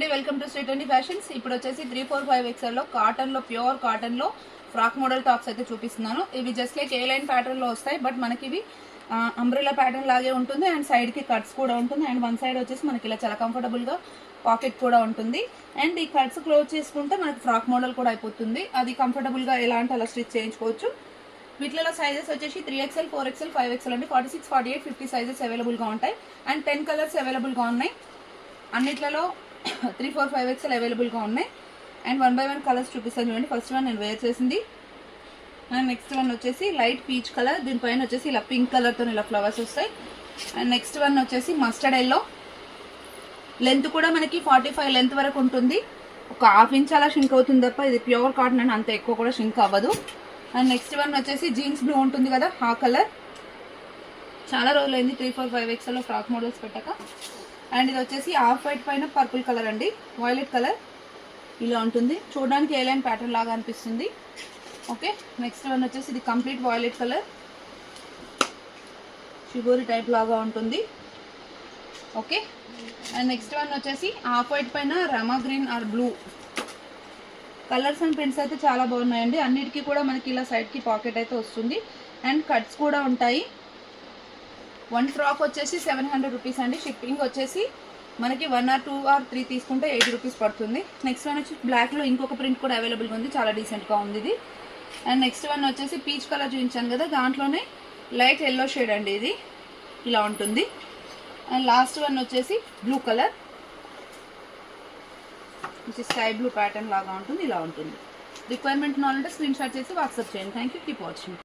అండి, welcome to Shri 20 fashions. ఇప్పుడు వచ్చేసి 345XL లో కాటన్ లో ప్యూర్ కాటన్ లో ఫ్రాక్ మోడల్ టాప్స్ అయితే చూపిస్తున్నాను. ఇవి జస్ట్ లైక్ ఏ లైన్ ప్యాటర్న్ లో వస్తాయి, బట్ మనకి ఇవి అంబ్రెలా ప్యాటర్న్ లాగే ఉంటుంది అండ్ సైడ్ కి కట్స్ కూడా ఉంటుంది అండ్ వన్ సైడ్ వచ్చేసి మనకి ఇలా చాలా కంఫర్టబుల్ గా పాకెట్ కూడా ఉంటుంది అండ్ ఈ కట్స్ క్లోజ్ చేసుకుంటే మనకి ఫ్రాక్ మోడల్ కూడా అయిపోతుంది. అది కంఫర్టబుల్ గా ఎలా అంటే అలా స్టిచ్ చేయించుకోవచ్చు. వీటిలో సైజెస్ వచ్చేసి 3XL, 4XL, 5XL అండి. 46, 48, 50 సైజెస్ అవైలబుల్ గా ఉంటాయి అండ్ 10 కలర్స్ అవైలబుల్ గా ఉన్నాయి. అన్నిట్లలో 3, 4, 5XL అవైలబుల్ గా ఉన్నాయి అండ్ 1 by 1 కలర్స్ చూపిస్తాను చూడండి. ఫస్ట్ వన్ నేను వేర్ చేసింది అండ్ నెక్స్ట్ వన్ వచ్చేసి లైట్ పీచ్ కలర్, దీనిపైన వచ్చేసి ఇలా పింక్ కలర్ తో ఇలా ఫ్లవర్స్ వస్తాయి అండ్ నెక్స్ట్ వన్ వచ్చేసి మస్టర్డ్ ఎల్లో. లెంత్ కూడా మనకి 45 లెంత్ వరకు ఉంటుంది. ఒక హాఫ్ ఇంచ్ అలా షింక్ అవుతుంది తప్ప ఇది ప్యూర్ కాటన్ అండ్ అంత ఎక్కువ కూడా షింక్ అవ్వదు. అండ్ నెక్స్ట్ వన్ వచ్చేసి జీన్స్ బ్లూ ఉంటుంది కదా, ఆ కలర్. చాలా రోజులైంది 3, 4, 5XL లో ఫ్రాక్ మోడల్స్ పెట్టాక. అండ్ ఇది వచ్చేసి ఆఫ్ వైట్ పైన పర్పుల్ కలర్ అండి, వైలెట్ కలర్. ఇలా ఉంటుంది, చూడడానికి ఏ లైన్ ప్యాటర్న్ లాగా అనిపిస్తుంది. ఓకే, నెక్స్ట్ వన్ వచ్చేసి ఇది complete violet colour, shibori type లాగా ఉంటుంది. ఓకే, అండ్ నెక్స్ట్ వన్ వచ్చేసి ఆఫ్ వైట్ పైన రమా green or blue. Colours and prints అయితే చాలా బాగున్నాయండి. అన్నిటికీ కూడా మనకి ఇలా సైడ్కి పాకెట్ అయితే వస్తుంది అండ్ కట్స్ కూడా ఉంటాయి. వన్ ఫ్రాక్ వచ్చేసి 700 రూపీస్ అండి. షిప్పింగ్ వచ్చేసి మనకి 1 or 2 or 3 తీసుకుంటే 80 రూపీస్ పడుతుంది. నెక్స్ట్ వన్ వచ్చి బ్లాక్లో ఇంకొక ప్రింట్ కూడా అవైలబుల్గా ఉంది, చాలా డీసెంట్గా ఉంది ఇది. అండ్ నెక్స్ట్ వన్ వచ్చేసి పీచ్ కలర్ చూపించాను కదా, దాంట్లోనే లైట్ ఎల్లో షేడ్ అండి, ఇది ఇలా ఉంటుంది. అండ్ లాస్ట్ వన్ వచ్చేసి blue colour, sky blue pattern లాగా ఉంటుంది, ఇలా ఉంటుంది. రిక్వైర్మెంట్ ఉన్నాలంటే స్క్రీన్ షాట్ చేసి వాట్సాప్ చేయండి. Thank you, keep watching.